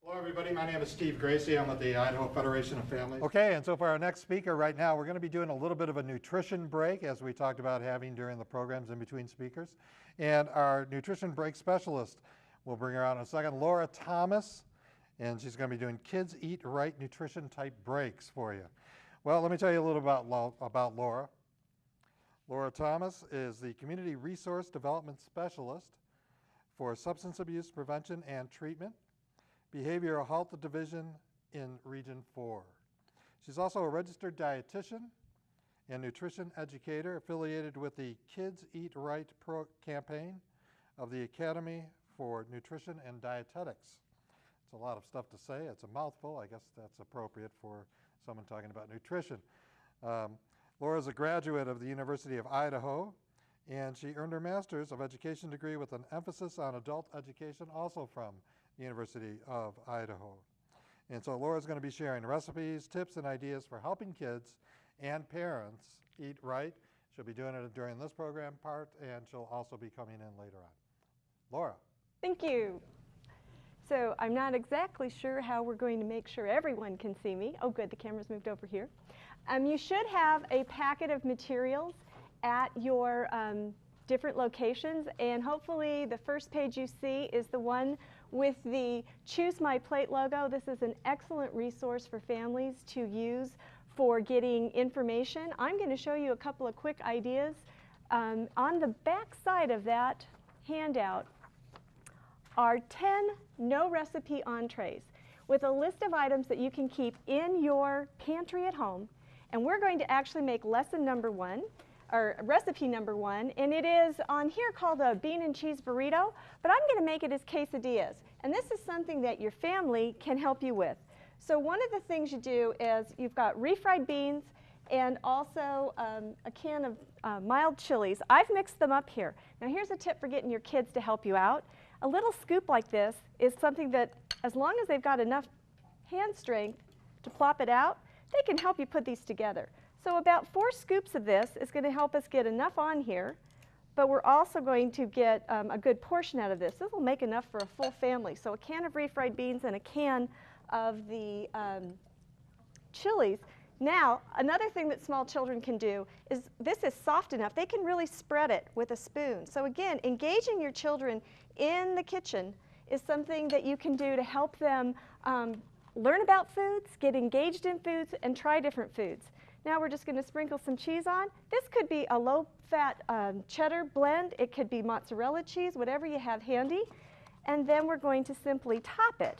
Hello everybody, my name is Steve Gracie. I'm with the Idaho Federation of Families. Okay, and so for our next speaker right now, we're going to be doing a little bit of a nutrition break, as we talked about having during the programs in between speakers. And our nutrition break specialist, we'll bring her out in a second, Laura Thomas, and she's going to be doing Kids Eat Right nutrition type breaks for you. Well, let me tell you a little about Laura. Laura Thomas is the Community Resource Development Specialist for Substance Abuse Prevention and Treatment, Behavioral Health Division in Region 4. She's also a registered dietitian and nutrition educator affiliated with the Kids Eat Right campaign of the Academy for Nutrition and Dietetics. It's a lot of stuff to say. It's a mouthful. I guess that's appropriate for someone talking about nutrition. Laura is a graduate of the University of Idaho, and she earned her Master's of Education degree with an emphasis on adult education, also from the University of Idaho. And so Laura's going to be sharing recipes, tips, and ideas for helping kids and parents eat right. She'll be doing it during this program part, and she'll also be coming in later on. Laura. Thank you. So I'm not exactly sure how we're going to make sure everyone can see me. Oh good, the camera's moved over here. You should have a packet of materials at your different locations, and hopefully the first page you see is the one with the Choose My Plate logo. This is an excellent resource for families to use for getting information. I'm going to show you a couple of quick ideas. On the back side of that handout are 10 no recipe entrees with a list of items that you can keep in your pantry at home, and we're going to actually make lesson number 1 or recipe number 1, and it is on here called a bean and cheese burrito, but I'm going to make it as quesadillas, and this is something that your family can help you with. So one of the things you do is you've got refried beans and also a can of mild chilies. I've mixed them up here. Now here's a tip for getting your kids to help you out. A little scoop like this is something that, as long as they've got enough hand strength to plop it out, they can help you put these together. So about 4 scoops of this is going to help us get enough on here, but we're also going to get a good portion out of this. This will make enough for a full family. So a can of refried beans and a can of the chilies. Now, another thing that small children can do is, this is soft enough, they can really spread it with a spoon. So again, engaging your children in the kitchen is something that you can do to help them learn about foods, get engaged in foods, and try different foods. Now we're just going to sprinkle some cheese on. This could be a low-fat cheddar blend. It could be mozzarella cheese, whatever you have handy. And then we're going to simply top it.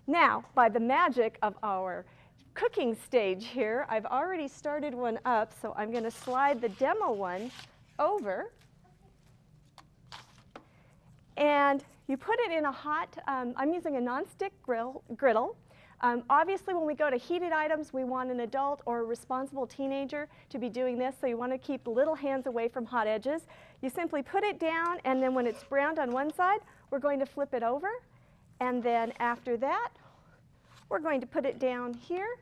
Now, by the magic of our cooking stage here, I've already started one up, so I'm going to slide the demo one over. And you put it in a hot, I'm using a nonstick griddle. Obviously, when we go to heated items, we want an adult or a responsible teenager to be doing this, so you want to keep little hands away from hot edges. You simply put it down, and then when it's browned on one side, we're going to flip it over. And then after that, we're going to put it down here.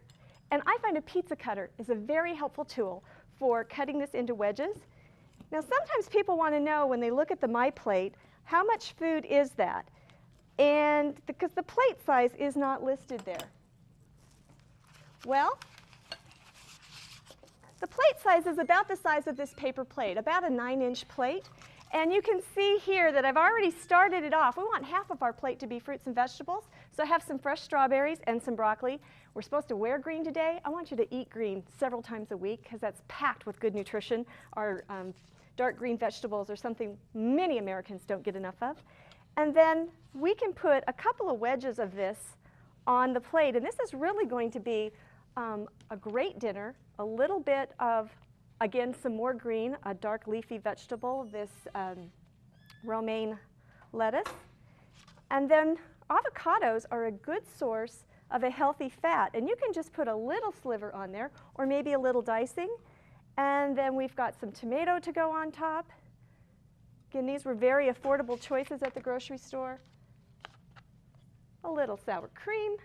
And I find a pizza cutter is a very helpful tool for cutting this into wedges. Now, sometimes people want to know, when they look at the My Plate, how much food is that? And because the plate size is not listed there. Well, the plate size is about the size of this paper plate, about a 9-inch plate. And you can see here that I've already started it off. We want half of our plate to be fruits and vegetables. So I have some fresh strawberries and some broccoli. We're supposed to wear green today. I want you to eat green several times a week, because that's packed with good nutrition. Our dark green vegetables are something many Americans don't get enough of. And then we can put a couple of wedges of this on the plate. And this is really going to be a great dinner. A little bit of, again, some more green, a dark leafy vegetable, this romaine lettuce. And then avocados are a good source of a healthy fat. And you can just put a little sliver on there, or maybe a little dicing. And then we've got some tomato to go on top. Again, these were very affordable choices at the grocery store. A little sour cream,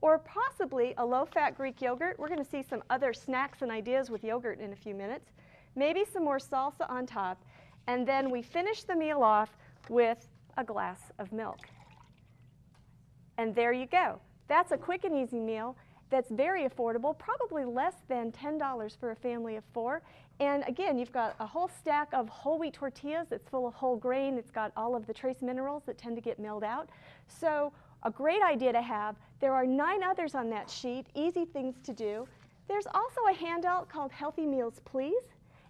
or possibly a low-fat Greek yogurt. We're going to see some other snacks and ideas with yogurt in a few minutes. Maybe some more salsa on top. And then we finish the meal off with a glass of milk. And there you go. That's a quick and easy meal that's very affordable, probably less than $10 for a family of 4. And again, you've got a whole stack of whole wheat tortillas. It's full of whole grain. It's got all of the trace minerals that tend to get milled out. So a great idea to have. There are 9 others on that sheet, easy things to do. There's also a handout called Healthy Meals Please,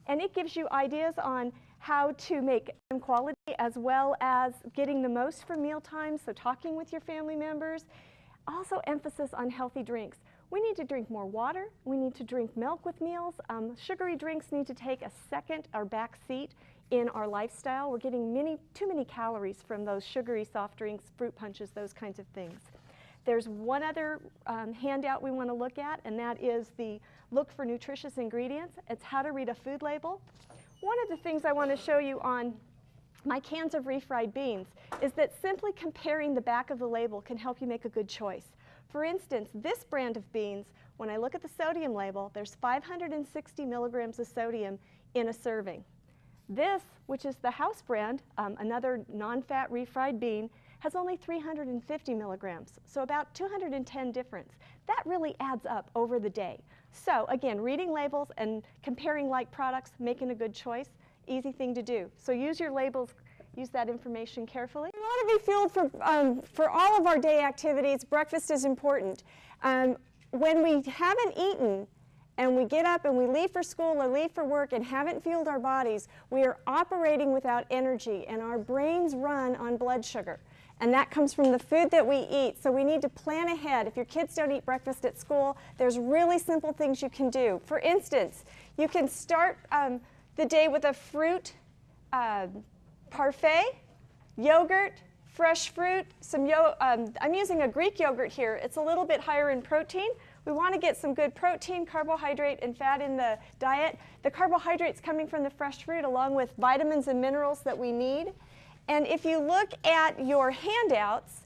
and it gives you ideas on how to make quality as well as getting the most from mealtime, so talking with your family members. Also emphasis on healthy drinks. We need to drink more water. We need to drink milk with meals. Sugary drinks need to take a second or back seat in our lifestyle. We're getting too many calories from those sugary soft drinks, fruit punches, those kinds of things. There's one other handout we want to look at, and that is the Look for Nutritious Ingredients. It's how to read a food label. One of the things I want to show you on my cans of refried beans is that simply comparing the back of the label can help you make a good choice. For instance, this brand of beans, when I look at the sodium label, there's 560 milligrams of sodium in a serving. This, which is the house brand, another non-fat refried bean, has only 350 milligrams, so about 210 difference. That really adds up over the day. So again, reading labels and comparing like products, making a good choice, easy thing to do. So use your labels, use that information carefully. We want to be fueled for all of our day activities. Breakfast is important. When we haven't eaten and we get up and we leave for school or leave for work and haven't fueled our bodies, we are operating without energy, and our brains run on blood sugar. And that comes from the food that we eat. So we need to plan ahead. If your kids don't eat breakfast at school, there's really simple things you can do. For instance, you can start the day with a fruit parfait, yogurt, fresh fruit, I'm using a Greek yogurt here. It's a little bit higher in protein. We want to get some good protein, carbohydrate, and fat in the diet. The carbohydrates coming from the fresh fruit along with vitamins and minerals that we need. And if you look at your handouts,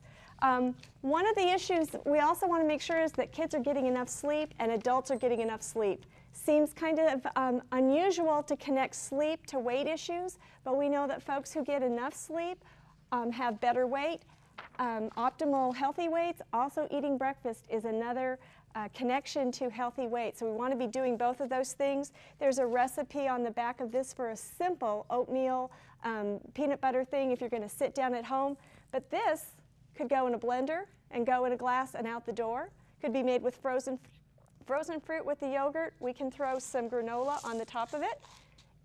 one of the issues we also want to make sure is that kids are getting enough sleep and adults are getting enough sleep. Seems kind of unusual to connect sleep to weight issues, but we know that folks who get enough sleep have better weight, optimal healthy weights. Also, eating breakfast is another connection to healthy weight. So we want to be doing both of those things. There's a recipe on the back of this for a simple oatmeal peanut butter thing if you're going to sit down at home. But this could go in a blender and go in a glass and out the door. Could be made with frozen fruit with the yogurt. We can throw some granola on the top of it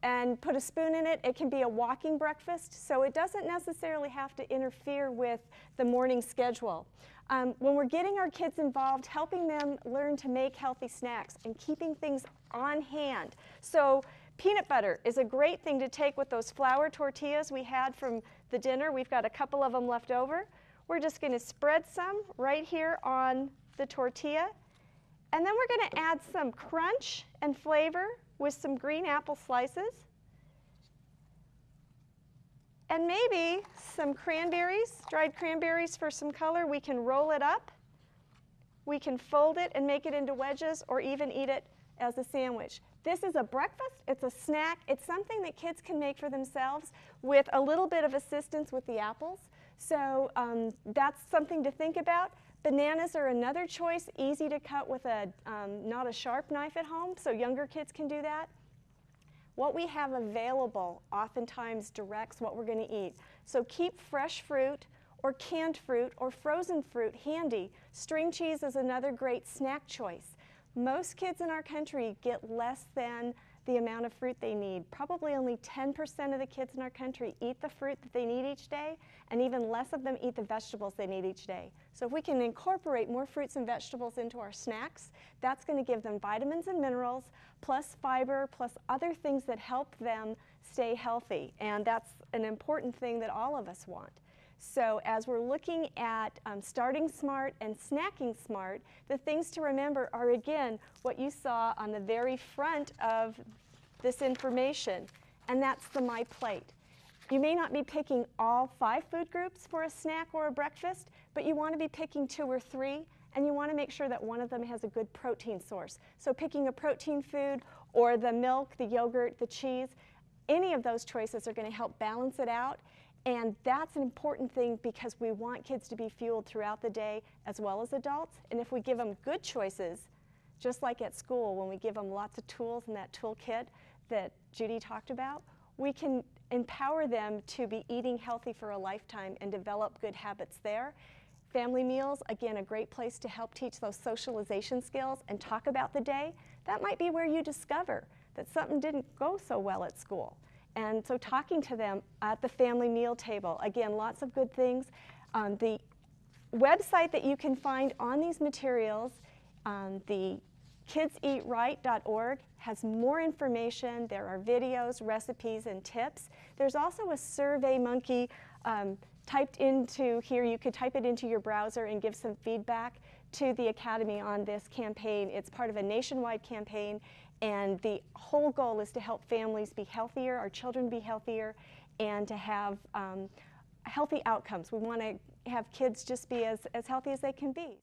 and put a spoon in it. It can be a walking breakfast, so it doesn't necessarily have to interfere with the morning schedule. When we're getting our kids involved, helping them learn to make healthy snacks and keeping things on hand. So peanut butter is a great thing to take with those flour tortillas we had from the dinner. We've got a couple of them left over. We're just going to spread some right here on the tortilla. And then we're going to add some crunch and flavor with some green apple slices. And maybe some cranberries, dried cranberries for some color. We can roll it up. We can fold it and make it into wedges or even eat it as a sandwich. This is a breakfast, it's a snack, it's something that kids can make for themselves with a little bit of assistance with the apples. So that's something to think about. Bananas are another choice, easy to cut with not a sharp knife at home, so younger kids can do that. What we have available oftentimes directs what we're going to eat. So keep fresh fruit or canned fruit or frozen fruit handy. String cheese is another great snack choice. Most kids in our country get less than the amount of fruit they need. Probably only 10% of the kids in our country eat the fruit that they need each day, and even less of them eat the vegetables they need each day. So if we can incorporate more fruits and vegetables into our snacks, that's going to give them vitamins and minerals, plus fiber, plus other things that help them stay healthy. And that's an important thing that all of us want. So as we're looking at starting smart and snacking smart, the things to remember are, again, what you saw on the very front of this information, and that's the My Plate. You may not be picking all 5 food groups for a snack or a breakfast, but you want to be picking 2 or 3, and you want to make sure that one of them has a good protein source. So picking a protein food or the milk, the yogurt, the cheese, any of those choices are going to help balance it out. And that's an important thing because we want kids to be fueled throughout the day as well as adults. And if we give them good choices, just like at school when we give them lots of tools in that toolkit that Judy talked about, we can empower them to be eating healthy for a lifetime and develop good habits there. Family meals, again, a great place to help teach those socialization skills and talk about the day. That might be where you discover that something didn't go so well at school. And so talking to them at the family meal table, again, lots of good things. The website that you can find on these materials, the kidseatright.org, has more information. There are videos, recipes, and tips. There's also a SurveyMonkey typed into here. You could type it into your browser and give some feedback to the Academy on this campaign. It's part of a nationwide campaign, and the whole goal is to help families be healthier, our children be healthier, and to have healthy outcomes. We want to have kids just be as healthy as they can be.